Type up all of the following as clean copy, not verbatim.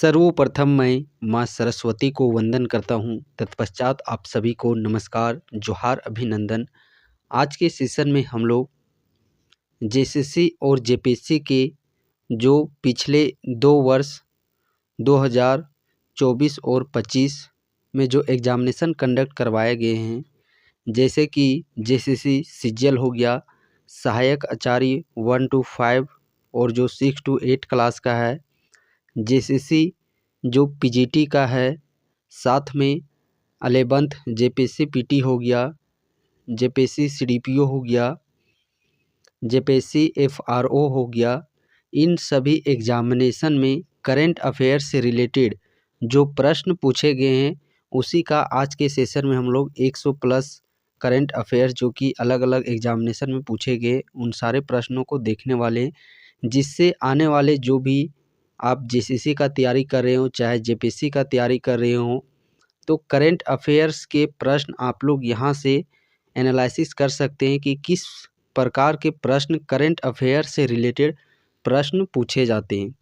सर्वप्रथम मैं माँ सरस्वती को वंदन करता हूँ। तत्पश्चात आप सभी को नमस्कार, जोहार, अभिनंदन। आज के सेशन में हम लोग जेसीसी और जेपीएससी के जो पिछले 2 वर्ष 2024 और 25 में जो एग्जामिनेशन कंडक्ट करवाए गए हैं, जैसे कि जेसीसी सीजीएल हो गया, सहायक आचार्य 1 to 5 और जो 6 to 8 क्लास का है, जेसीसी जो पीजीटी का है, साथ में 11th जेपीएससी पीटी हो गया, जेपीएससी सीडीपीओ हो गया, जेपीएससी एफआरओ हो गया। इन सभी एग्जामिनेशन में करंट अफेयर्स से रिलेटेड जो प्रश्न पूछे गए हैं, उसी का आज के सेशन में हम लोग 100 प्लस करंट अफेयर्स जो कि अलग अलग एग्जामिनेशन में पूछे गए, उन सारे प्रश्नों को देखने वाले हैं, जिससे आने वाले जो भी आप जेसीसी का तैयारी कर रहे हो, चाहे जेपीएससी का तैयारी कर रहे हो, तो करंट अफेयर्स के प्रश्न आप लोग यहाँ से एनालिसिस कर सकते हैं कि किस प्रकार के प्रश्न करंट अफेयर से रिलेटेड प्रश्न पूछे जाते हैं।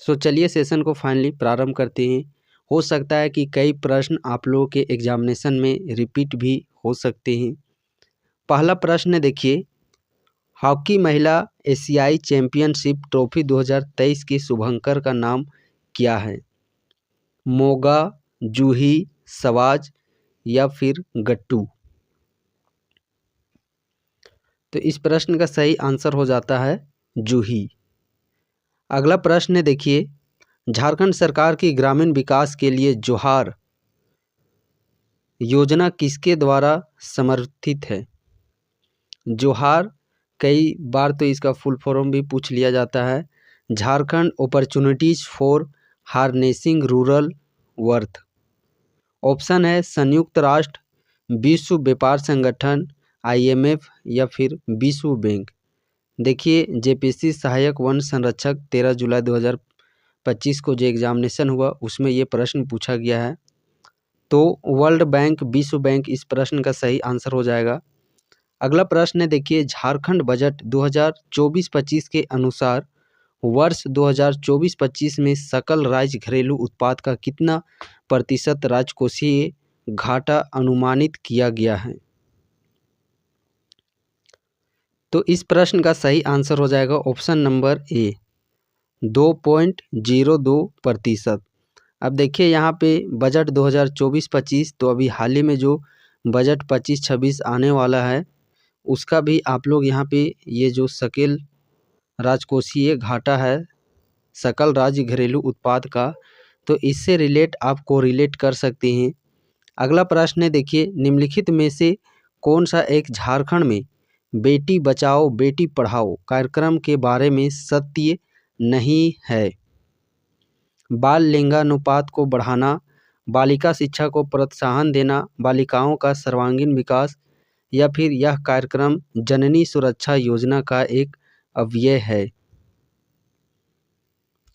सो चलिए सेशन को फाइनली प्रारंभ करते हैं। हो सकता है कि कई प्रश्न आप लोगों के एग्जामिनेशन में रिपीट भी हो सकते हैं। पहला प्रश्न देखिए, हॉकी महिला एशियाई चैंपियनशिप ट्रॉफी 2023 के शुभंकर का नाम क्या है? मोगा, जूही, सवाज या फिर गट्टू? तो इस प्रश्न का सही आंसर हो जाता है जूही। अगला प्रश्न देखिए, झारखंड सरकार की ग्रामीण विकास के लिए जोहार योजना किसके द्वारा समर्थित है? जोहार कई बार तो इसका फुल फॉर्म भी पूछ लिया जाता है, Jharkhand opportunities for harnessing rural worth. Option है संयुक्त राष्ट्र, विश्व व्यापार संगठन, IMF या फिर विश्व बैंक। देखिए, जेपीएससी सहायक वन संरक्षक 13 जुलाई 2025 को जो एग्जामिनेशन हुआ, उसमें ये प्रश्न पूछा गया है, तो वर्ल्ड बैंक, विश्व बैंक इस प्रश्न का सही आंसर हो जाएगा। अगला प्रश्न है देखिए, झारखंड बजट 2024-25 के अनुसार वर्ष 2024-25 में सकल राज्य घरेलू उत्पाद का कितना प्रतिशत राजकोषीय घाटा अनुमानित किया गया है? तो इस प्रश्न का सही आंसर हो जाएगा ऑप्शन नंबर ए, 2.02%। अब देखिए यहाँ पे बजट 2024-25, तो अभी हाल ही में जो बजट 25-26 आने वाला है, उसका भी आप लोग यहाँ पे ये जो सकल राजकोषीय घाटा है, सकल राज्य घरेलू उत्पाद का, तो इससे रिलेट आपको रिलेट कर सकते हैं। अगला प्रश्न है देखिए, निम्नलिखित में से कौन सा एक झारखंड में बेटी बचाओ बेटी पढ़ाओ कार्यक्रम के बारे में सत्य नहीं है? बाल लिंगानुपात को बढ़ाना, बालिका शिक्षा को प्रोत्साहन देना, बालिकाओं का सर्वांगीण विकास या फिर यह कार्यक्रम जननी सुरक्षा योजना का एक अवयव है?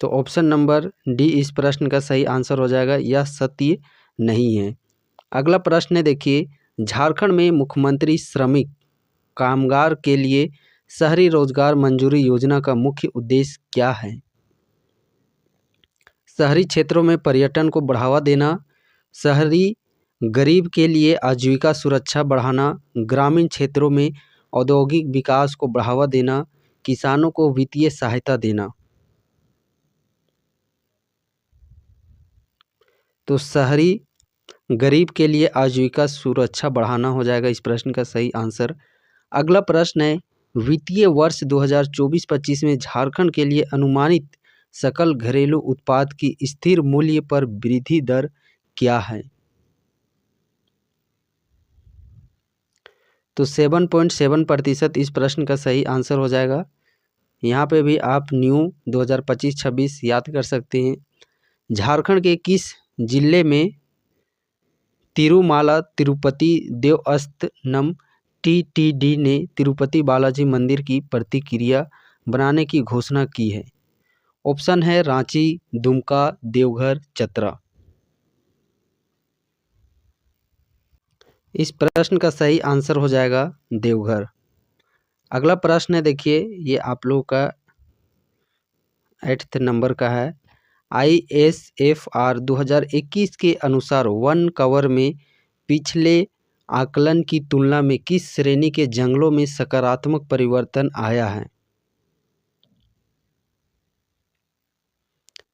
तो ऑप्शन नंबर डी इस प्रश्न का सही आंसर हो जाएगा, यह सत्य नहीं है। अगला प्रश्न है देखिए, झारखंड में मुख्यमंत्री श्रमिक कामगार के लिए शहरी रोजगार मंजूरी योजना का मुख्य उद्देश्य क्या है? शहरी क्षेत्रों में पर्यटन को बढ़ावा देना, शहरी गरीब के लिए आजीविका सुरक्षा बढ़ाना, ग्रामीण क्षेत्रों में औद्योगिक विकास को बढ़ावा देना, किसानों को वित्तीय सहायता देना। तो शहरी गरीब के लिए आजीविका सुरक्षा बढ़ाना हो जाएगा इस प्रश्न का सही आंसर। अगला प्रश्न है, वित्तीय वर्ष 2024-25 में झारखंड के लिए अनुमानित सकल घरेलू उत्पाद की स्थिर मूल्य पर वृद्धि दर क्या है? तो 7.7% इस प्रश्न का सही आंसर हो जाएगा। यहाँ पे भी आप न्यू 2025-26 याद कर सकते हैं। झारखंड के किस जिले में तिरुमाला तिरुपति देवस्थानम TTD ने तिरुपति बालाजी मंदिर की प्रतिक्रिया बनाने की घोषणा की है? ऑप्शन है रांची, दुमका, देवघर, चतरा। इस प्रश्न का सही आंसर हो जाएगा देवघर। अगला प्रश्न है देखिए, ये आप लोगों का 8th नंबर का है, ISFR 2021 के अनुसार वन कवर में पिछले आकलन की तुलना में किस श्रेणी के जंगलों में सकारात्मक परिवर्तन आया है?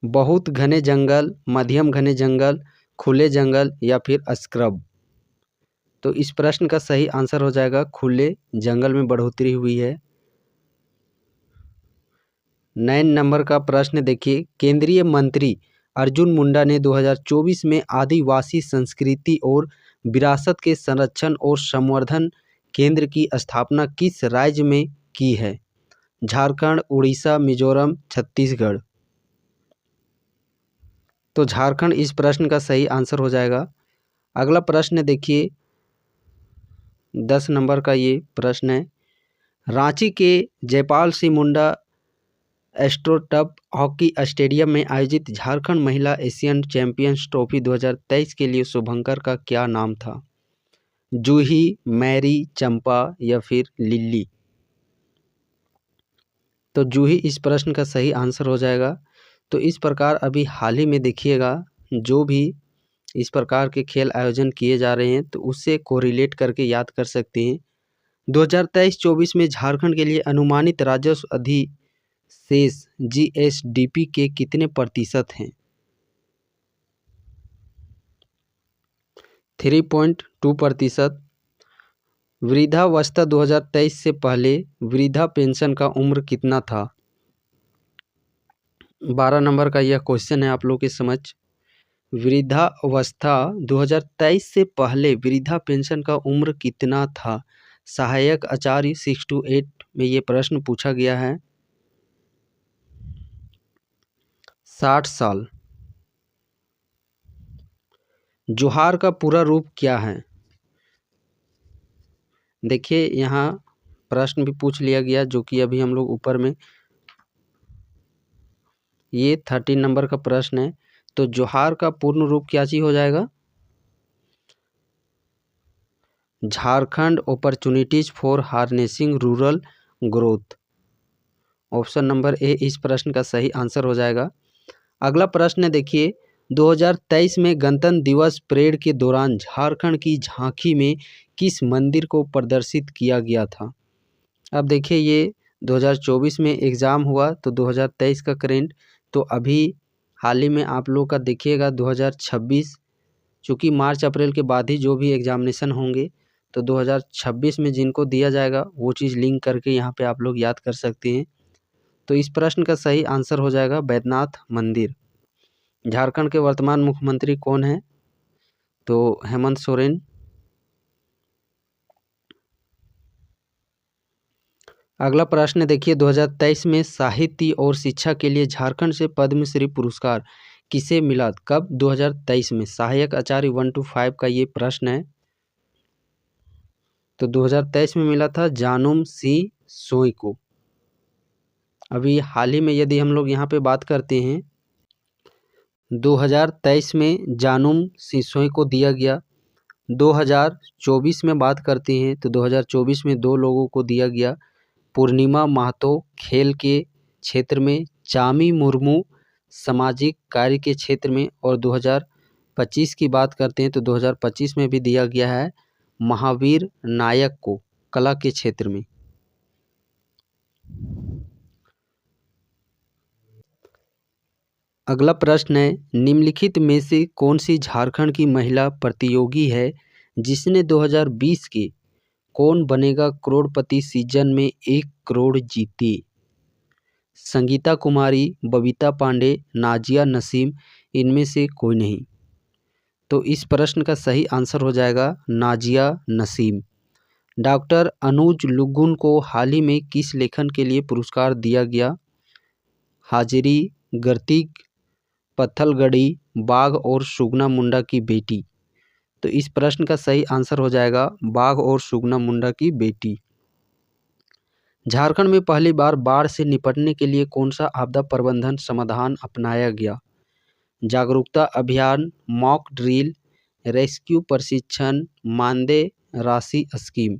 बहुत घने जंगल, मध्यम घने जंगल, खुले जंगल या फिर स्क्रब। तो इस प्रश्न का सही आंसर हो जाएगा खुले जंगल में बढ़ोतरी हुई है। 9 नंबर का प्रश्न देखिए, केंद्रीय मंत्री अर्जुन मुंडा ने 2024 में आदिवासी संस्कृति और विरासत के संरक्षण और संवर्धन केंद्र की स्थापना किस राज्य में की है? झारखंड, उड़ीसा, मिजोरम, छत्तीसगढ़। तो झारखंड इस प्रश्न का सही आंसर हो जाएगा। अगला प्रश्न देखिए, 10 नंबर का ये प्रश्न है, रांची के Jaipal Singh Munda astroturf hockey stadium में आयोजित झारखंड महिला एशियन चैंपियंस ट्रॉफी 2023 के लिए शुभंकर का क्या नाम था? जूही, मैरी, चंपा या फिर लिली। तो जूही इस प्रश्न का सही आंसर हो जाएगा। तो इस प्रकार अभी हाल ही में देखिएगा, जो भी इस प्रकार के खेल आयोजन किए जा रहे हैं तो उससे कोरिलेट करके याद कर सकते हैं। 2023-24 में झारखंड के लिए अनुमानित राजस्व अधिशेष GSDP के कितने प्रतिशत हैं? 3.2%। वृद्धावस्था 2023 से पहले वृद्धा पेंशन का उम्र कितना था? 12 नंबर का यह क्वेश्चन है आप लोग के समझ। वृद्धावस्था 2023 से पहले वृद्धा पेंशन का उम्र कितना था? सहायक आचार्य 6 to 8 में ये प्रश्न पूछा गया है। 60 साल। जोहार का पूरा रूप क्या है? देखिए यहाँ प्रश्न भी पूछ लिया गया, जो कि अभी हम लोग ऊपर में ये 13 नंबर का प्रश्न है। तो जोहार का पूर्ण रूप क्या चीज हो जाएगा? Jharkhand opportunities for harnessing rural growth. Option number A इस प्रश्न का सही आंसर हो जाएगा। अगला प्रश्न देखिए, 2023 में गणतंत्र दिवस परेड के दौरान झारखंड की झांकी में किस मंदिर को प्रदर्शित किया गया था? अब देखिए ये 2024 में एग्ज़ाम हुआ तो 2023 का करेंट, तो अभी हाल ही में आप लोग का देखिएगा 2026, चूँकि मार्च अप्रैल के बाद ही जो भी एग्जामिनेशन होंगे तो 2026 में जिनको दिया जाएगा वो चीज़ लिंक करके यहाँ पे आप लोग याद कर सकते हैं। तो इस प्रश्न का सही आंसर हो जाएगा बैद्यनाथ मंदिर। झारखंड के वर्तमान मुख्यमंत्री कौन है? तो हेमंत सोरेन। अगला प्रश्न देखिए, 2023 में साहित्य और शिक्षा के लिए झारखंड से पद्मश्री पुरस्कार किसे मिला? कब? 2023 में। सहायक आचार्य 1 to 5 का ये प्रश्न है। तो 2023 में मिला था जानुम सिंह सोई को। अभी हाल ही में यदि हम लोग यहाँ पे बात करते हैं, 2023 में जानुम सिंह सोई को दिया गया। 2024 में बात करते हैं तो 2024 में 2 लोगों को दिया गया। पूर्णिमा महतो खेल के क्षेत्र में, चामी मुर्मू सामाजिक कार्य के क्षेत्र में, और 2025 की बात करते हैं तो 2025 में भी दिया गया है महावीर नायक को कला के क्षेत्र में। अगला प्रश्न है, निम्नलिखित में से कौन सी झारखंड की महिला प्रतियोगी है जिसने 2020 के कौन बनेगा करोड़पति सीजन में 1 करोड़ जीते? संगीता कुमारी, बबीता पांडे, नाजिया नसीम, इनमें से कोई नहीं। तो इस प्रश्न का सही आंसर हो जाएगा नाजिया नसीम। डॉक्टर अनुज लुगुन को हाल ही में किस लेखन के लिए पुरस्कार दिया गया? हाजिरी, गर्तिक, पत्थलगड़ी, बाघ और सुगना मुंडा की बेटी। तो इस प्रश्न का सही आंसर हो जाएगा बाघ और सुगना मुंडा की बेटी। झारखंड में पहली बार बाढ़ से निपटने के लिए कौन सा आपदा प्रबंधन समाधान अपनाया गया? जागरूकता अभियान, मॉक ड्रिल, रेस्क्यू प्रशिक्षण, मानदेय राशि स्कीम।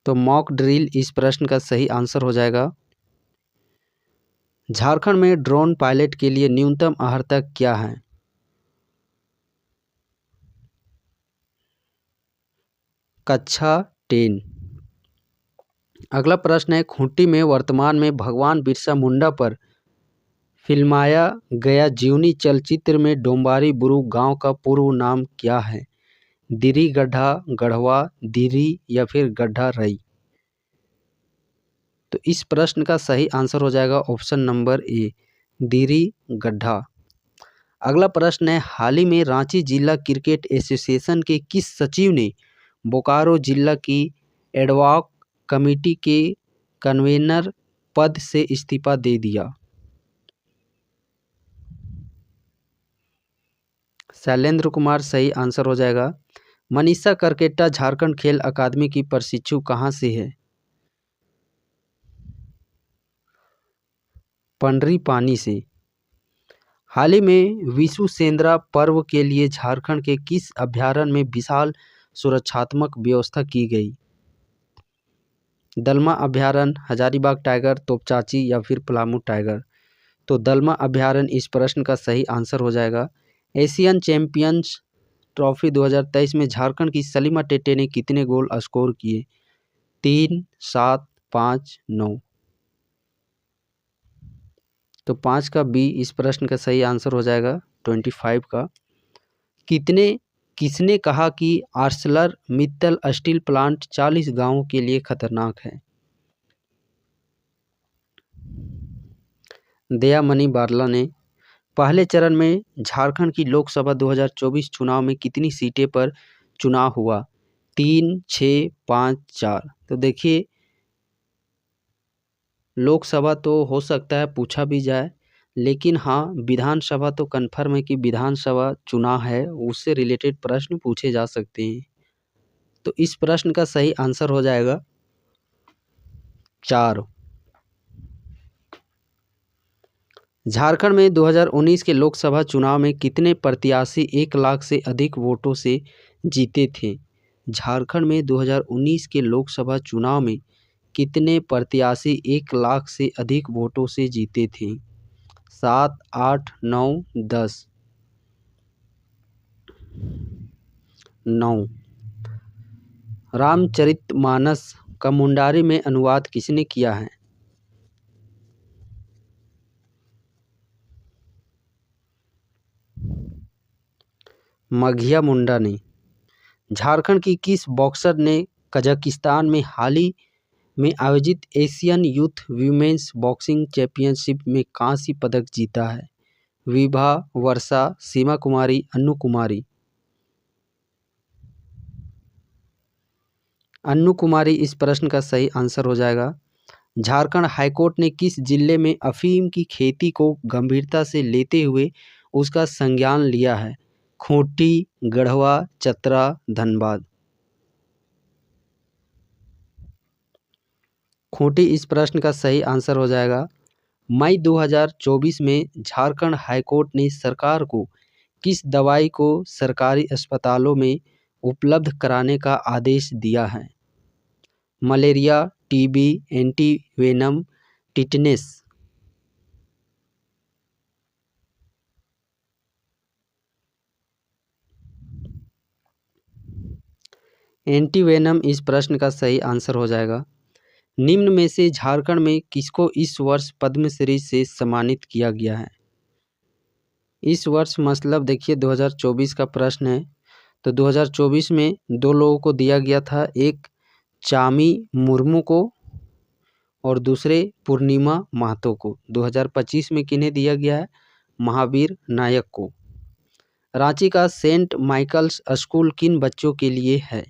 तो मॉक ड्रिल इस प्रश्न का सही आंसर हो जाएगा। झारखंड में ड्रोन पायलट के लिए न्यूनतम अर्हता क्या है? कक्षा 10। अगला प्रश्न है, खूंटी में वर्तमान में भगवान बिरसा मुंडा पर फिल्माया गया जीवनी चलचित्र में डोम्बारी बुरु गांव का पूर्व नाम क्या है? दिरी गड्ढा, गढ़वा, दिरी या फिर गड्ढा रई? तो इस प्रश्न का सही आंसर हो जाएगा ऑप्शन नंबर ए, दिरी गड्ढा। अगला प्रश्न है, हाल ही में रांची जिला क्रिकेट एसोसिएशन के किस सचिव ने बोकारो जिला की एडवॉक कमेटी के कन्वेनर पद से इस्तीफा दे दिया? शैलेंद्र कुमार सही आंसर हो जाएगा। मनीषा करकेटा झारखंड खेल अकादमी की प्रशिक्षु कहाँ से है? पंडरी पानी से। हाल ही में विशु सेंद्रा पर्व के लिए झारखंड के किस अभ्यारण्य में विशाल सुरक्षात्मक व्यवस्था की गई? दलमा अभ्यारण्य, हजारीबाग टाइगर, तोपचाची या फिर पलामू टाइगर? तो दलमा अभ्यारण्य इस प्रश्न का सही आंसर हो जाएगा। एशियन चैंपियंस ट्रॉफी 2023 में झारखंड की सलीमा टेटे ने कितने गोल स्कोर किए? 3, 7, 5, 9? तो 5 का बी इस प्रश्न का सही आंसर हो जाएगा 25 का। किसने कहा कि आर्सलर मित्तल स्टील प्लांट 40 गांवों के लिए खतरनाक है? दयामणि बारला ने। पहले चरण में झारखंड की लोकसभा 2024 चुनाव में कितनी सीटें पर चुनाव हुआ? 3, 6, 5, 4? तो देखिए, लोकसभा तो हो सकता है पूछा भी जाए, लेकिन हाँ, विधानसभा तो कन्फर्म है कि विधानसभा चुनाव है, उससे रिलेटेड प्रश्न पूछे जा सकते हैं। तो इस प्रश्न का सही आंसर हो जाएगा 4। झारखंड में 2019 के लोकसभा चुनाव में कितने प्रत्याशी 1 लाख से अधिक वोटों से जीते थे? झारखंड में 2019 के लोकसभा चुनाव में कितने प्रत्याशी 1 लाख से अधिक वोटों से जीते थे? 7, 8, 9, 10? 9। रामचरितमानस का मुंडारी में अनुवाद किसने किया है? मघिया मुंडा ने। झारखंड की किस बॉक्सर ने कजाकिस्तान में हाल ही में आयोजित Asian youth women's boxing championship में कांस्य पदक जीता है? विभा, वर्षा, सीमा कुमारी, अन्नू कुमारी? अन्नू कुमारी इस प्रश्न का सही आंसर हो जाएगा। झारखंड हाईकोर्ट ने किस जिले में अफीम की खेती को गंभीरता से लेते हुए उसका संज्ञान लिया है? खूंटी, गढ़वा, चतरा, धनबाद? खूंटी इस प्रश्न का सही आंसर हो जाएगा। मई 2024 में झारखंड हाईकोर्ट ने सरकार को किस दवाई को सरकारी अस्पतालों में उपलब्ध कराने का आदेश दिया है? Malaria, TB, antivenom, tetanus? Antivenom इस प्रश्न का सही आंसर हो जाएगा। निम्न में से झारखंड में किसको इस वर्ष पद्मश्री से सम्मानित किया गया है? इस वर्ष मतलब देखिए 2024 का प्रश्न है, तो 2024 में 2 लोगों को दिया गया था, एक चामी मुर्मू को और दूसरे पूर्णिमा महतो को। 2025 में किन्हें दिया गया है? महावीर नायक को। रांची का सेंट माइकल्स स्कूल किन बच्चों के लिए है?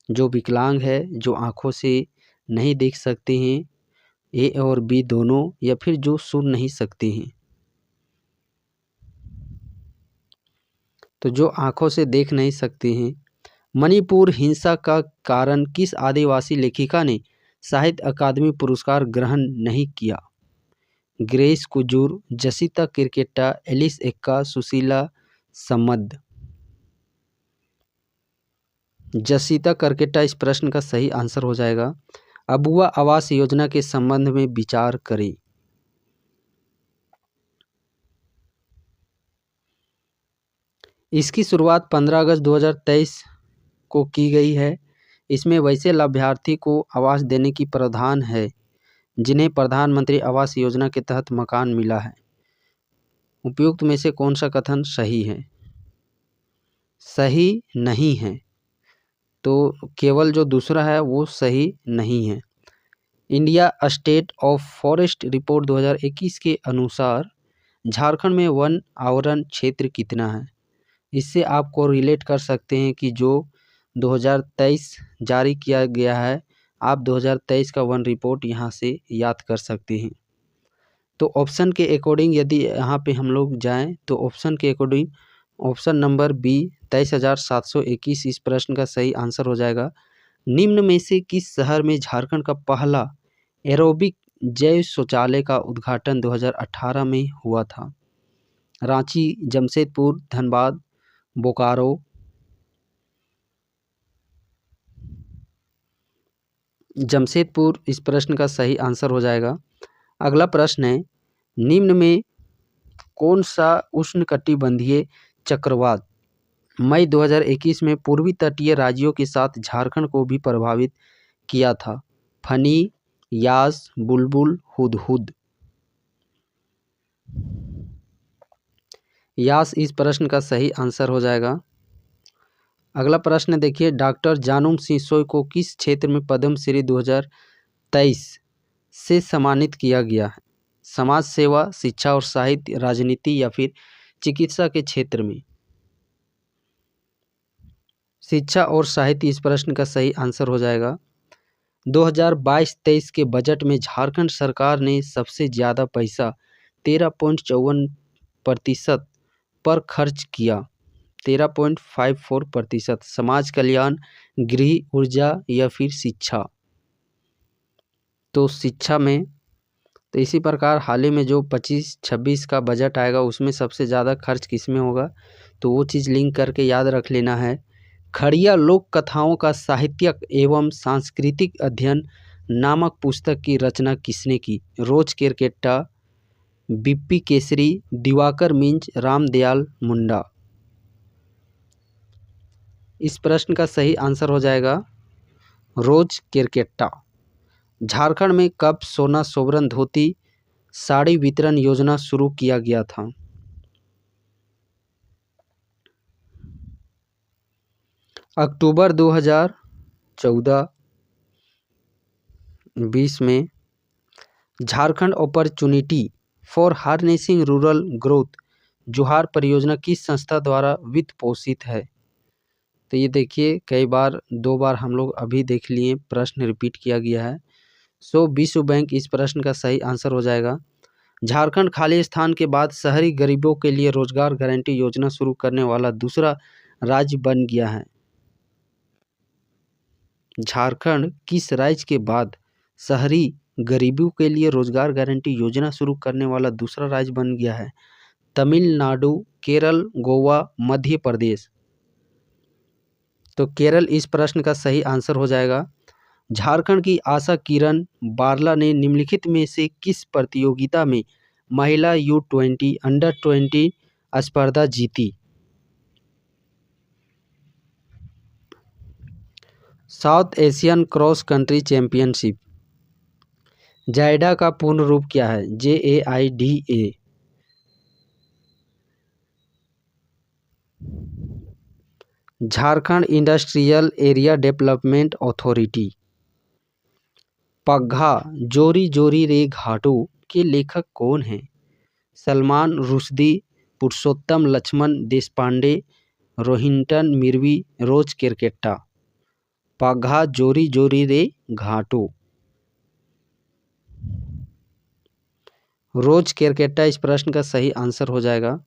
जो विकलांग है, जो आँखों से नहीं देख सकते हैं, ए और बी दोनों, या फिर जो सुन नहीं सकते हैं? तो जो आँखों से देख नहीं सकते हैं। मणिपुर हिंसा का कारण किस आदिवासी लेखिका ने साहित्य अकादमी पुरस्कार ग्रहण नहीं किया? Grace Kujur, Jacinta Kerketta, Alice Ekka, Sushila Samad? जसिता करकेटा इस प्रश्न का सही आंसर हो जाएगा। अबुआ आवास योजना के संबंध में विचार करें। इसकी शुरुआत 15 अगस्त 2023 को की गई है। इसमें वैसे लाभार्थी को आवास देने की प्रावधान है जिन्हें प्रधानमंत्री आवास योजना के तहत मकान मिला है। उपयुक्त में से कौन सा कथन सही है? सही नहीं है, तो केवल जो दूसरा है वो सही नहीं है। India state of forest report 2021 के अनुसार झारखंड में वन आवरण क्षेत्र कितना है? इससे आपको रिलेट कर सकते हैं कि जो 2023 जारी किया गया है, आप 2023 का वन रिपोर्ट यहाँ से याद कर सकते हैं। तो ऑप्शन के अकॉर्डिंग यदि यहाँ पे हम लोग जाएं तो ऑप्शन के अकॉर्डिंग ऑप्शन नंबर बी 23,721 इस प्रश्न का सही आंसर हो जाएगा। निम्न में से किस शहर में झारखंड का पहला एरोबिक जैव शौचालय का उद्घाटन 2018 में हुआ था? रांची, जमशेदपुर, धनबाद, बोकारो। जमशेदपुर इस प्रश्न का सही आंसर हो जाएगा। अगला प्रश्न है, निम्न में कौन सा उष्णकटिबंधीय चक्रवात मई 2021 में पूर्वी तटीय राज्यों के साथ झारखंड को भी प्रभावित किया था? फनी, यास, बुलबुल, हुदहुद। यास इस प्रश्न का सही आंसर हो जाएगा। अगला प्रश्न देखिए, डॉक्टर जानूम सिंह सोय को किस क्षेत्र में पद्म श्री 2023 से सम्मानित किया गया है? समाज सेवा, शिक्षा और साहित्य, राजनीति या फिर चिकित्सा के क्षेत्र में? शिक्षा और साहित्य इस प्रश्न का सही आंसर हो जाएगा। 2022-23 के बजट में झारखंड सरकार ने सबसे ज़्यादा पैसा 13.54% पर खर्च किया। 13.54%। समाज कल्याण, गृह, ऊर्जा या फिर शिक्षा? तो शिक्षा में। तो इसी प्रकार हाल ही में जो 25-26 का बजट आएगा उसमें सबसे ज़्यादा खर्च किस में होगा, तो वो चीज़ लिंक करके याद रख लेना है। खड़िया लोक कथाओं का साहित्यिक एवं सांस्कृतिक अध्ययन नामक पुस्तक की रचना किसने की? रोज केरकेट्टा, बीपी केसरी, दिवाकर मिंज, रामदयाल मुंडा। इस प्रश्न का सही आंसर हो जाएगा रोज केरकेट्टा। झारखंड में कब सोना सोबरन धोती साड़ी वितरण योजना शुरू किया गया था? अक्टूबर 2014-20 में। Jharkhand opportunity for harnessing rural growth जोहार परियोजना किस संस्था द्वारा वित्त पोषित है? तो ये देखिए कई बार 2 बार हम लोग अभी देख लिए, प्रश्न रिपीट किया गया है। सो विश्व बैंक इस प्रश्न का सही आंसर हो जाएगा। झारखंड खाली स्थान के बाद शहरी गरीबों के लिए रोजगार गारंटी योजना शुरू करने वाला दूसरा राज्य बन गया है। झारखंड किस राज्य के बाद शहरी गरीबों के लिए रोजगार गारंटी योजना शुरू करने वाला दूसरा राज्य बन गया है? तमिलनाडु, केरल, गोवा, मध्य प्रदेश? तो केरल इस प्रश्न का सही आंसर हो जाएगा। झारखंड की आशा किरण बारला ने निम्नलिखित में से किस प्रतियोगिता में महिला U20 अंडर 20 स्पर्धा जीती? South Asian cross country championship. JAIDA का पूर्ण रूप क्या है? JAIDA। Jharkhand industrial area development authority. पग्घा जोरी जोरी रे घाटू के लेखक कौन हैं? सलमान रुश्दी, पुरुषोत्तम लक्ष्मण देशपांडे, रोहिंटन मिर्वी, रोज केरकेट्टा। पग्घा जोरी जोरी रे घाटू। रोज केरकेट्टा इस प्रश्न का सही आंसर हो जाएगा।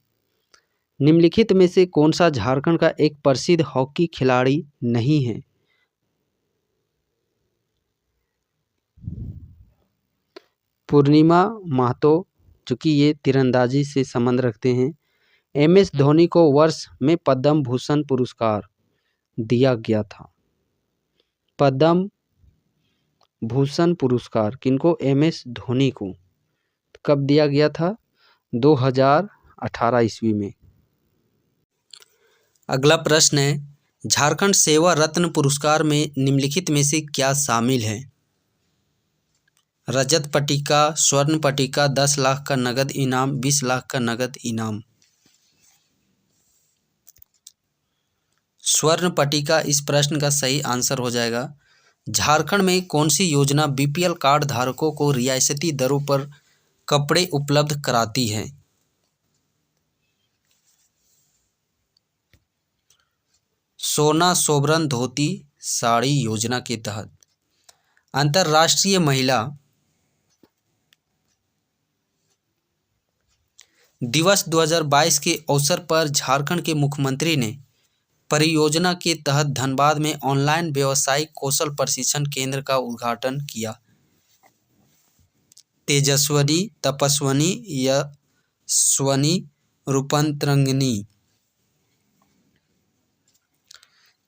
निम्नलिखित में से कौन सा झारखंड का एक प्रसिद्ध हॉकी खिलाड़ी नहीं है? पूर्णिमा महतो, चूँकि ये तीरंदाजी से संबंध रखते हैं। MS धोनी को वर्ष में पद्म भूषण पुरस्कार दिया गया था। पद्म भूषण पुरस्कार किनको? MS धोनी को। कब दिया गया था? 2018 ईस्वी में। अगला प्रश्न है, झारखंड सेवा रत्न पुरस्कार में निम्नलिखित में से क्या शामिल है? रजत पट्टिका, स्वर्ण पट्टिका, 10 लाख का नगद इनाम, 20 लाख का नगद इनाम। स्वर्ण पट्टिका इस प्रश्न का सही आंसर हो जाएगा। झारखंड में कौन सी योजना बीपीएल कार्ड धारकों को रियायती दरों पर कपड़े उपलब्ध कराती है? सोना सोबरन धोती साड़ी योजना के तहत। अंतर्राष्ट्रीय महिला दिवस 2022 के अवसर पर झारखंड के मुख्यमंत्री ने परियोजना के तहत धनबाद में ऑनलाइन व्यावसायिक कौशल प्रशिक्षण केंद्र का उद्घाटन किया। तेजस्वनी, तपस्वनी, यशस्वनी, रूपंतरंगिनी।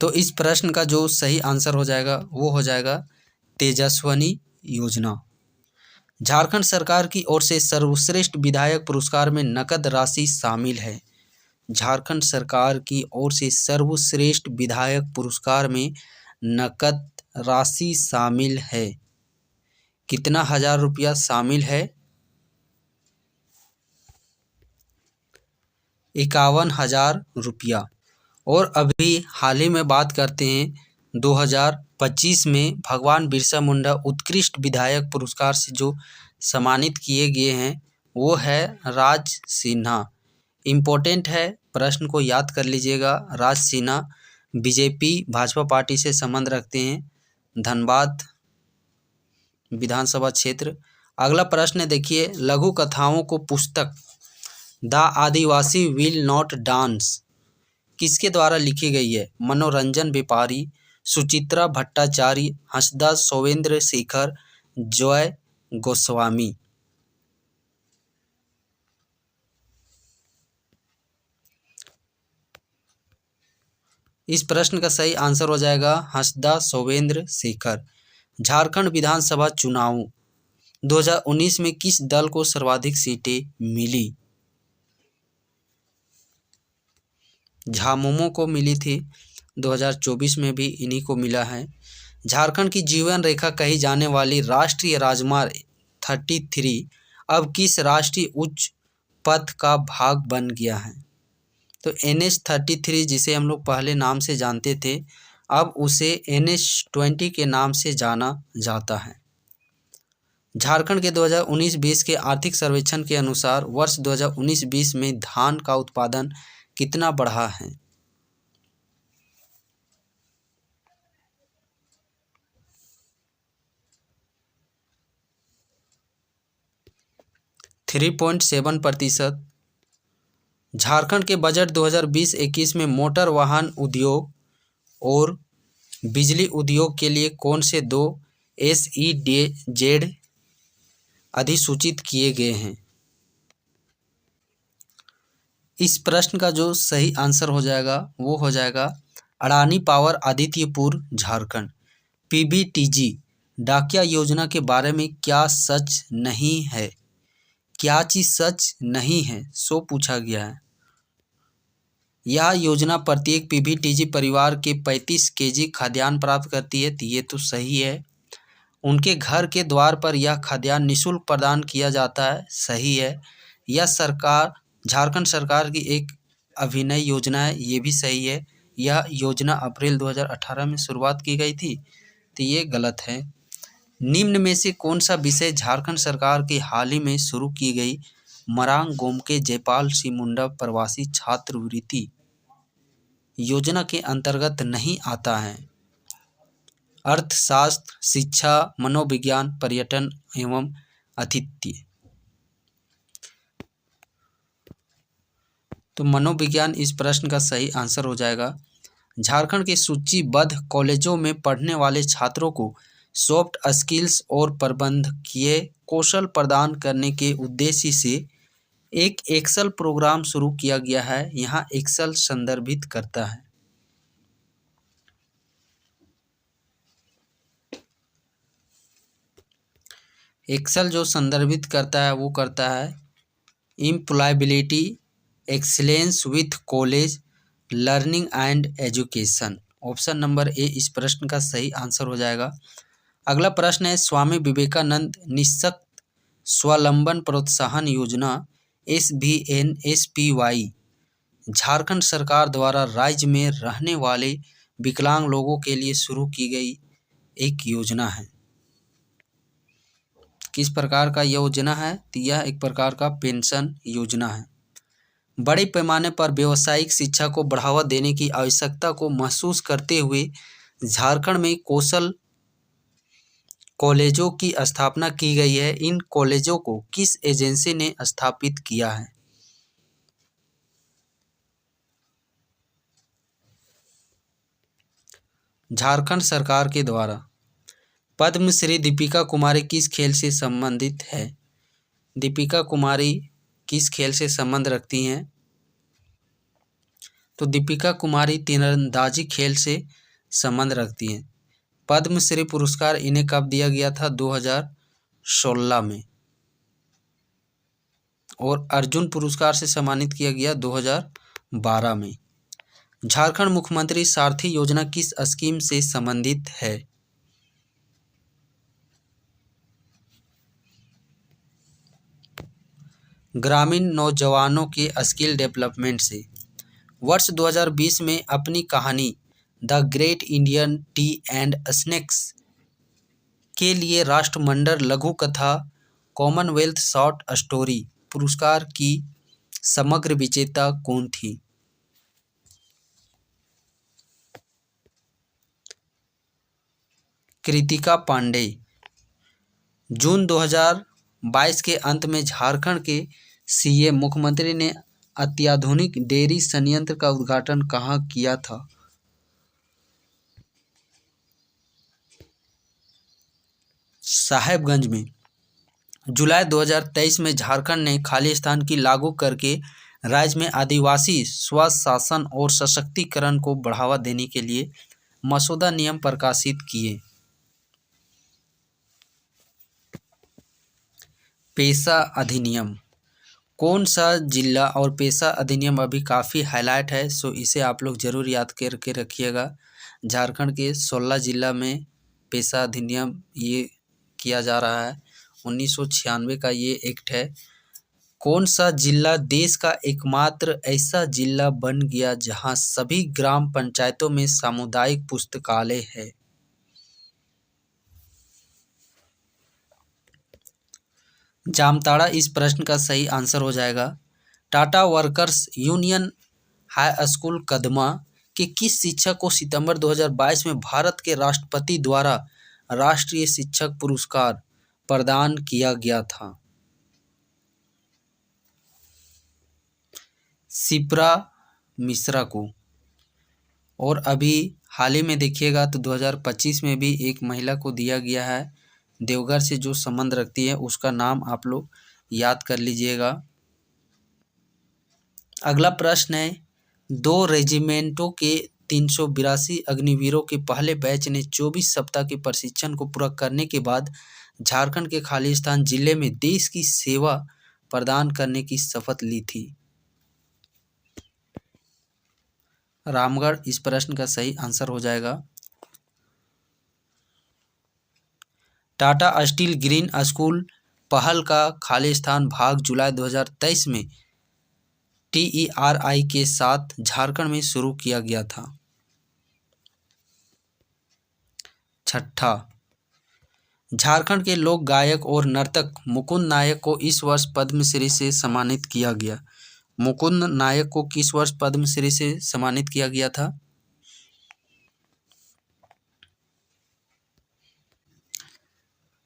तो इस प्रश्न का जो सही आंसर हो जाएगा वो हो जाएगा तेजस्वनी योजना। झारखंड सरकार की ओर से सर्वश्रेष्ठ विधायक पुरस्कार में नकद राशि शामिल है। झारखंड सरकार की ओर से सर्वश्रेष्ठ विधायक पुरस्कार में नकद राशि शामिल है। कितना हजार रुपया शामिल है? 51,000 रुपया। और अभी हाल ही में बात करते हैं 2025 में भगवान बिरसा मुंडा उत्कृष्ट विधायक पुरस्कार से जो सम्मानित किए गए हैं वो है राज सिन्हा। इम्पोर्टेंट है, प्रश्न को याद कर लीजिएगा। राज सिन्हा बीजेपी भाजपा पार्टी से संबंध रखते हैं, धनबाद विधानसभा क्षेत्र। अगला प्रश्न देखिए, लघु कथाओं को पुस्तक the Adivasi will not dance किसके द्वारा लिखी गई है? मनोरंजन व्यापारी, सुचित्रा भट्टाचार्य, हंसदास सोवेंद्र शेखर, जय गोस्वामी। इस प्रश्न का सही आंसर हो जाएगा हंसदास सोवेंद्र शेखर। झारखंड विधानसभा चुनाव 2019 में किस दल को सर्वाधिक सीटें मिली? झामुमो को मिली थी, 2024 में भी इन्हीं को मिला है। झारखंड की जीवन रेखा कही जाने वाली राष्ट्रीय राजमार्ग 33 अब किस राष्ट्रीय उच्च पथ का भाग बन गया है? तो NH33 जिसे हम लोग पहले नाम से जानते थे अब उसे NH20 के नाम से जाना जाता है। झारखंड के 2019-20 के आर्थिक सर्वेक्षण के अनुसार वर्ष 2019-20 में धान का उत्पादन कितना बढ़ा है? ,7% झारखंड के बजट 2020-21 में मोटर वाहन उद्योग और बिजली उद्योग के लिए कौन से 2 SEZ अधिसूचित किए गए हैं? इस प्रश्न का जो सही आंसर हो जाएगा वो हो जाएगा अडानी पावर आदित्यपुर झारखंड। PBTG डाकिया योजना के बारे में क्या सच नहीं है? क्या चीज़ सच नहीं है सो पूछा गया है। यह योजना प्रत्येक PBTG परिवार के 35 kg खाद्यान्न प्राप्त करती है, तो ये तो सही है। उनके घर के द्वार पर यह खाद्यान्न निःशुल्क प्रदान किया जाता है, सही है। यह सरकार झारखंड सरकार की एक अभिनय योजना है, ये भी सही है। यह योजना अप्रैल 2018 में शुरुआत की गई थी, तो ये गलत है। निम्न में से कौन सा विषय झारखंड सरकार की हाल ही में शुरू की गई मरांग गोमके जयपाल सिंह मुंडा प्रवासी छात्रवृत्ति योजना के अंतर्गत नहीं आता है? अर्थशास्त्र, शिक्षा, मनोविज्ञान, पर्यटन एवं आतिथ्य। तो मनोविज्ञान इस प्रश्न का सही आंसर हो जाएगा। झारखंड के सूचीबद्ध कॉलेजों में पढ़ने वाले छात्रों को सॉफ्ट स्किल्स और प्रबंधकीय कौशल प्रदान करने के उद्देश्य से एक एक्सेल प्रोग्राम शुरू किया गया है। यहाँ एक्सेल संदर्भित करता है। एक्सेल जो संदर्भित करता है वो करता है employability excellence with college learning and education. Option number A इस प्रश्न का सही आंसर हो जाएगा। अगला प्रश्न है, स्वामी विवेकानंद निःशक्त स्वावलंबन प्रोत्साहन योजना SVNSPY झारखंड सरकार द्वारा राज्य में रहने वाले विकलांग लोगों के लिए शुरू की गई एक योजना है। किस प्रकार का योजना है? तो यह एक प्रकार का पेंशन योजना है। बड़े पैमाने पर व्यावसायिक शिक्षा को बढ़ावा देने की आवश्यकता को महसूस करते हुए झारखंड में कौशल कॉलेजों की स्थापना की गई है। इन कॉलेजों को किस एजेंसी ने स्थापित किया है? झारखंड सरकार के द्वारा। पद्मश्री दीपिका कुमारी किस खेल से संबंधित है? दीपिका कुमारी किस खेल से संबंध रखती हैं? तो दीपिका कुमारी तीरंदाजी खेल से संबंध रखती हैं। पद्मश्री पुरस्कार इन्हें कब दिया गया था? 2016 में। और अर्जुन पुरस्कार से सम्मानित किया गया 2012 में। झारखंड मुख्यमंत्री सारथी योजना किस स्कीम से संबंधित है? ग्रामीण नौजवानों के स्किल डेवलपमेंट से। वर्ष 2020 में अपनी कहानी the great Indian T and snacks के लिए राष्ट्रमंडल लघु कथा कॉमनवेल्थ शॉर्ट स्टोरी पुरस्कार की समग्र विजेता कौन थी? कृतिका पांडे। जून 2022 के अंत में झारखंड के सीएम मुख्यमंत्री ने अत्याधुनिक डेयरी संयंत्र का उद्घाटन कहाँ किया था? साहेबगंज में। जुलाई 2023 में झारखंड ने खालिस्तान की लागू करके राज्य में आदिवासी स्वशासन और सशक्तिकरण को बढ़ावा देने के लिए मसौदा नियम प्रकाशित किए। पेशा अधिनियम। कौन सा जिला और पेशा अधिनियम अभी काफ़ी हाईलाइट है, सो इसे आप लोग ज़रूर याद करके रखिएगा। झारखंड के 16 जिला में पेशा अधिनियम ये किया जा रहा है। 1996 का ये एक्ट है। कौन सा जिला देश का एकमात्र ऐसा जिला बन गया जहां सभी ग्राम पंचायतों में सामुदायिक पुस्तकालय है? जामताड़ा इस प्रश्न का सही आंसर हो जाएगा। Tata workers union high school Kadma के किस शिक्षक को सितंबर 2022 में भारत के राष्ट्रपति द्वारा राष्ट्रीय शिक्षक पुरस्कार प्रदान किया गया था? शिप्रा मिश्रा को। और अभी हाल ही में देखिएगा तो 2025 में भी एक महिला को दिया गया है। देवघर से जो संबंध रखती है उसका नाम आप लोग याद कर लीजिएगा। अगला प्रश्न है, 2 रेजिमेंटों के 382 अग्निवीरों के पहले बैच ने 24 सप्ताह के प्रशिक्षण को पूरा करने के बाद झारखंड के खालिस्तान जिले में देश की सेवा प्रदान करने की शपथ ली थी। रामगढ़ इस प्रश्न का सही आंसर हो जाएगा। टाटा स्टील ग्रीन स्कूल पहल का खालिस्तान भाग जुलाई 2023 में TERI के साथ झारखंड में शुरू किया गया था। छठा, झारखंड के लोक गायक और नर्तक मुकुंद नायक को इस वर्ष पद्मश्री से सम्मानित किया गया। मुकुंद नायक को किस वर्ष पद्मश्री से सम्मानित किया गया था?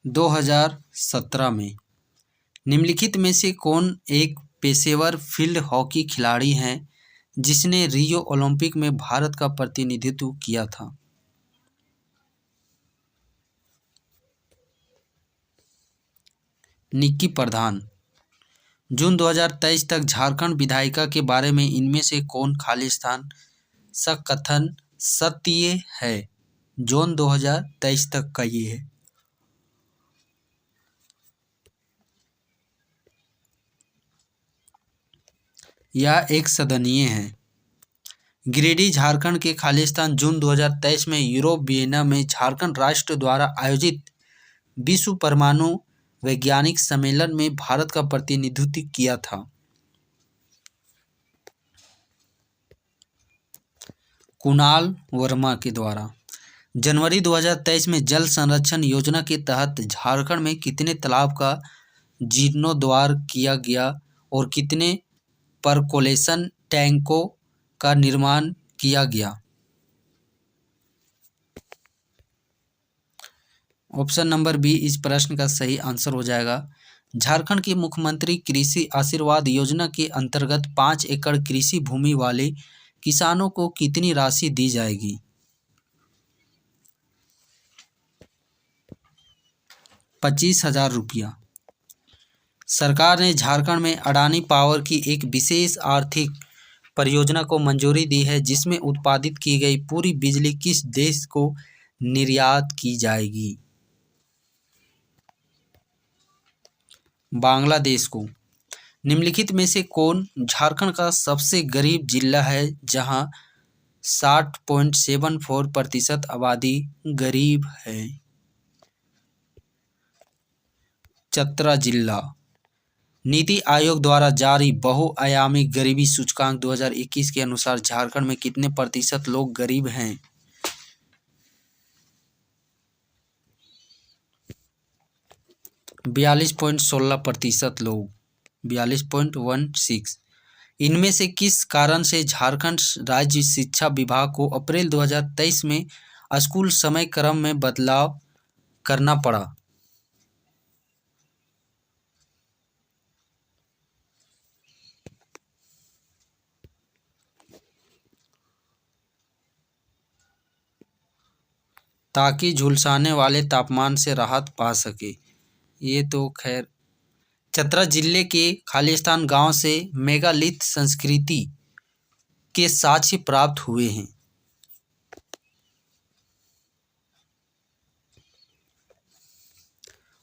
2017 में। निम्नलिखित में से कौन एक पेशेवर फील्ड हॉकी खिलाड़ी हैं जिसने रियो ओलंपिक में भारत का प्रतिनिधित्व किया था? निक्की प्रधान। जून 2023 तक झारखंड विधायिका के बारे में इनमें से कौन खालिस्तान सा कथन सत्य है? जून 2023 तक का ये है। यह एक सदनीय है। गिरिडीह झारखंड के खालिस्तान जून 2023 में यूरोप वियना में झारखंड राष्ट्र द्वारा आयोजित विश्व परमाणु वैज्ञानिक सम्मेलन में भारत का प्रतिनिधित्व किया था। कुणाल वर्मा के द्वारा जनवरी 2023 में जल संरक्षण योजना के तहत झारखंड में कितने तालाब का जीर्णोद्धार किया गया और कितने परकोलेशन टैंकों का निर्माण किया गया? ऑप्शन नंबर बी इस प्रश्न का सही आंसर हो जाएगा। झारखंड के मुख्यमंत्री कृषि आशीर्वाद योजना के अंतर्गत 5 एकड़ कृषि भूमि वाले किसानों को कितनी राशि दी जाएगी? 25,000 रुपया। सरकार ने झारखंड में अडानी पावर की एक विशेष आर्थिक परियोजना को मंजूरी दी है, जिसमें उत्पादित की गई पूरी बिजली किस देश को निर्यात की जाएगी? बांग्लादेश को। निम्नलिखित में से कौन झारखंड का सबसे गरीब जिला है, जहां 60.74% आबादी गरीब है? चतरा जिला। नीति आयोग द्वारा जारी बहुआयामी गरीबी सूचकांक 2021 के अनुसार झारखंड में कितने प्रतिशत लोग गरीब हैं? 42.16% लोग, 42.16। इनमें से किस कारण से झारखंड राज्य शिक्षा विभाग को अप्रैल 2023 में स्कूल समय क्रम में बदलाव करना पड़ा? ताकि झुलसाने वाले तापमान से राहत पा सके। ये तो खैर चतरा जिले के खालिस्तान गांव से मेगालिथ संस्कृति के साक्ष्य प्राप्त हुए हैं।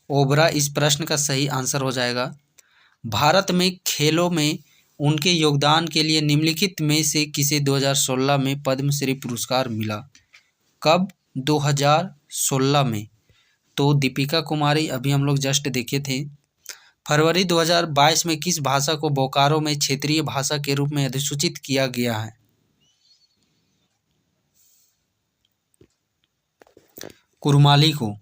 ओबरा इस प्रश्न का सही आंसर हो जाएगा। भारत में खेलों में उनके योगदान के लिए निम्नलिखित में से किसे 2016 में पद्मश्री पुरस्कार मिला? कब? 2016 में। तो दीपिका कुमारी, अभी हम लोग जस्ट देखे थे। फरवरी 2022 में किस भाषा को बोकारो में क्षेत्रीय भाषा के रूप में अधिसूचित किया गया है? कुरमाली को।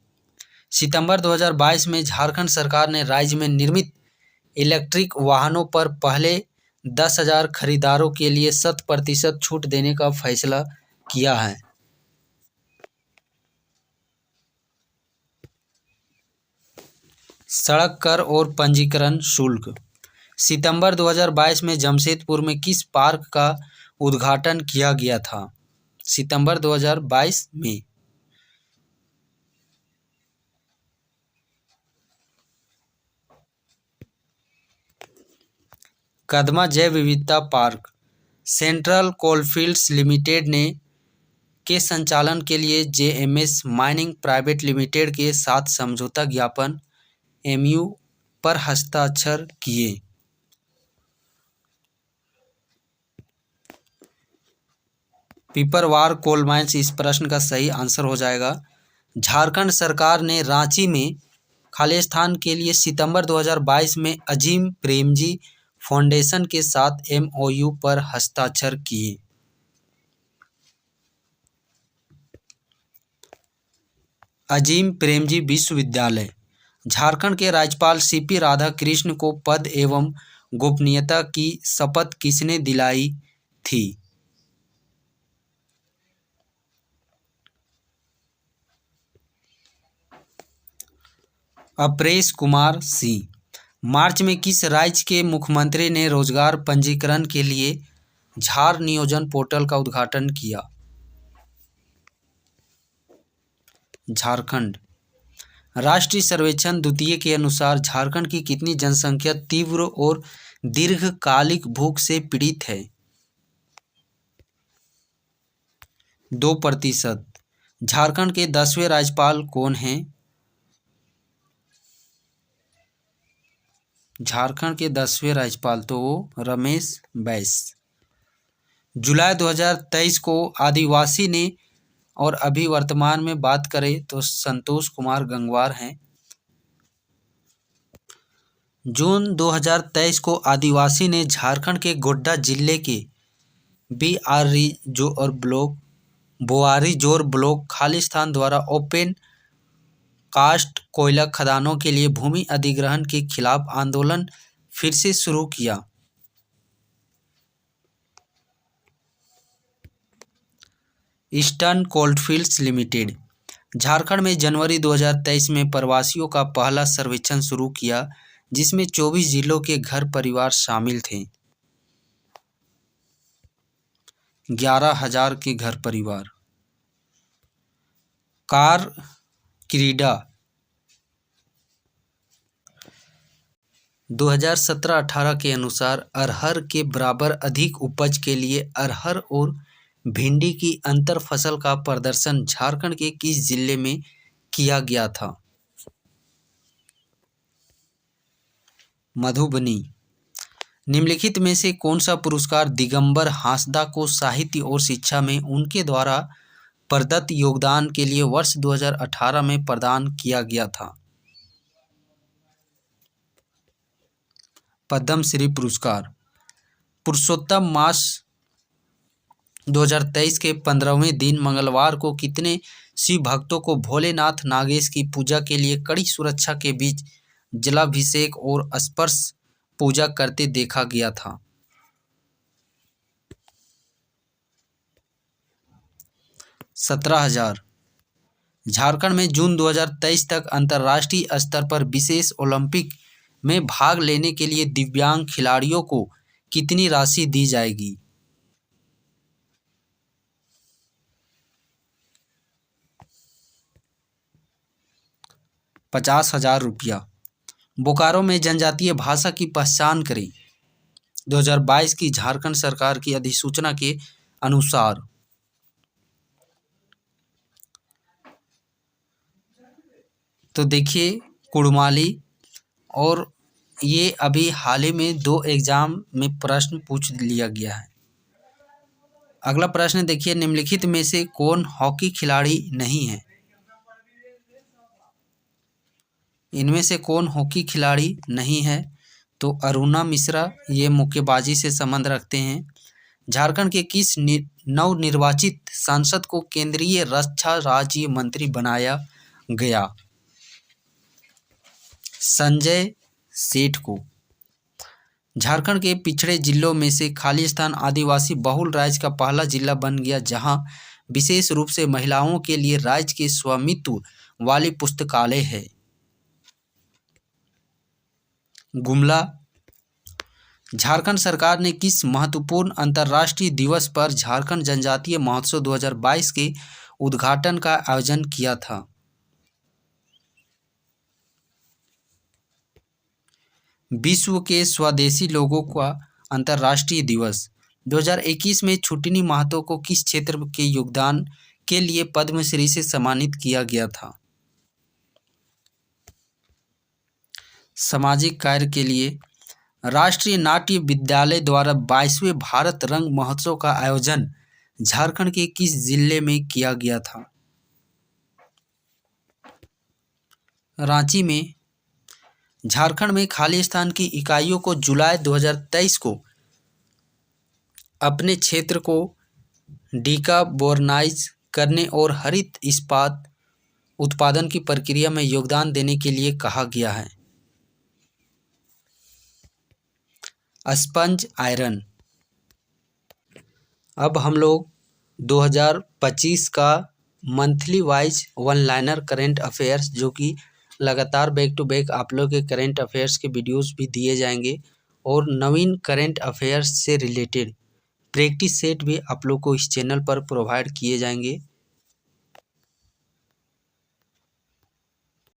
सितंबर 2022 में झारखंड सरकार ने राज्य में निर्मित इलेक्ट्रिक वाहनों पर पहले 10,000 खरीदारों के लिए 100% छूट देने का फैसला किया है। सड़क कर और पंजीकरण शुल्क। सितंबर 2022 में जमशेदपुर में किस पार्क का उद्घाटन किया गया था? सितंबर 2022 में। कदमा जैव विविधता पार्क। सेंट्रल कोलफील्ड्स लिमिटेड ने के संचालन के लिए जेएमएस माइनिंग प्राइवेट लिमिटेड के साथ समझौता ज्ञापन एमयू पर हस्ताक्षर किए। पिपरवार कोल माइंस इस प्रश्न का सही आंसर हो जाएगा। झारखंड सरकार ने रांची में खालिस्तान के लिए सितंबर 2022 में अजीम प्रेमजी फाउंडेशन के साथ एमओयू पर हस्ताक्षर किए। अजीम प्रेमजी विश्वविद्यालय। झारखंड के राज्यपाल सीपी राधाकृष्ण को पद एवं गोपनीयता की शपथ किसने दिलाई थी? अप्रेश कुमार सिंह। मार्च में किस राज्य के मुख्यमंत्री ने रोजगार पंजीकरण के लिए झार नियोजन पोर्टल का उद्घाटन किया? झारखंड। राष्ट्रीय सर्वेक्षण द्वितीय के अनुसार झारखंड की कितनी जनसंख्या तीव्र और दीर्घकालिक भूख से पीड़ित है? 2%। झारखंड के 10वें राज्यपाल कौन हैं? झारखंड के 10वें राज्यपाल तो रमेश बैस। जुलाई 2023 को आदिवासी ने, और अभी वर्तमान में बात करें तो संतोष कुमार गंगवार हैं। जून 2023 को आदिवासी ने झारखंड के गोड्डा जिले के बोआरी जोर ब्लॉक खालिस्तान द्वारा ओपन कास्ट कोयला खदानों के लिए भूमि अधिग्रहण के खिलाफ आंदोलन फिर से शुरू किया। ईस्टर्न कोल्डफील्ड्स लिमिटेड झारखंड में जनवरी 2023 में प्रवासियों का पहला सर्वेक्षण शुरू किया, जिसमें 24 जिलों के घर परिवार शामिल थे। 11,000 के घर परिवार। कार क्रीडा 2017-18 के अनुसार अरहर के बराबर अधिक उपज के लिए अरहर और भिंडी की अंतर फसल का प्रदर्शन झारखंड के किस जिले में किया गया था? मधुबनी। निम्नलिखित में से कौन सा पुरस्कार दिगंबर हांसदा को साहित्य और शिक्षा में उनके द्वारा प्रदत्त योगदान के लिए वर्ष 2018 में प्रदान किया गया था? पद्मश्री पुरस्कार। पुरुषोत्तम मास 2023 के 15वें दिन मंगलवार को कितने शिव भक्तों को भोलेनाथ नागेश की पूजा के लिए कड़ी सुरक्षा के बीच जलाभिषेक और स्पर्श पूजा करते देखा गया था? 17,000। झारखंड में जून 2023 तक अंतर्राष्ट्रीय स्तर पर विशेष ओलंपिक में भाग लेने के लिए दिव्यांग खिलाड़ियों को कितनी राशि दी जाएगी? 50,000 रुपया। बोकारो में जनजातीय भाषा की पहचान करें। 2022 की झारखंड सरकार की अधिसूचना के अनुसार तो देखिए कुड़माली, और ये अभी हाल ही में 2 एग्जाम में प्रश्न पूछ लिया गया है। अगला प्रश्न देखिए, निम्नलिखित में से कौन हॉकी खिलाड़ी नहीं है? इनमें से कौन हॉकी खिलाड़ी नहीं है? तो अरुणा मिश्रा, ये मुक्केबाजी से संबंध रखते हैं। झारखंड के किस नवनिर्वाचित सांसद को केंद्रीय रक्षा राज्य मंत्री बनाया गया? संजय सेठ को। झारखंड के पिछड़े जिलों में से खालिस्तान आदिवासी बहुल राज्य का पहला जिला बन गया, जहां विशेष रूप से महिलाओं के लिए राज्य के स्वामित्व वाली पुस्तकालय है। गुमला। झारखंड सरकार ने किस महत्वपूर्ण अंतर्राष्ट्रीय दिवस पर झारखंड जनजातीय महोत्सव 2022 के उद्घाटन का आयोजन किया था? विश्व के स्वदेशी लोगों का अंतर्राष्ट्रीय दिवस। 2021 में छुटनी महतो को किस क्षेत्र के योगदान के लिए पद्मश्री से सम्मानित किया गया था? सामाजिक कार्य के लिए। राष्ट्रीय नाट्य विद्यालय द्वारा 22वें भारत रंग महोत्सव का आयोजन झारखंड के किस जिले में किया गया था? रांची में। झारखंड में खालिस्तान की इकाइयों को जुलाई 2023 को अपने क्षेत्र को डिकार्बोनाइज करने और हरित इस्पात उत्पादन की प्रक्रिया में योगदान देने के लिए कहा गया है। Sponge iron. अब हम लोग 2025 का monthly wise one liner current affairs, जो कि लगातार बैक टू बैक आप लोग के करेंट अफेयर्स के वीडियोस भी दिए जाएंगे, और नवीन करेंट अफेयर्स से रिलेटेड प्रैक्टिस सेट भी आप लोग को इस चैनल पर प्रोवाइड किए जाएंगे।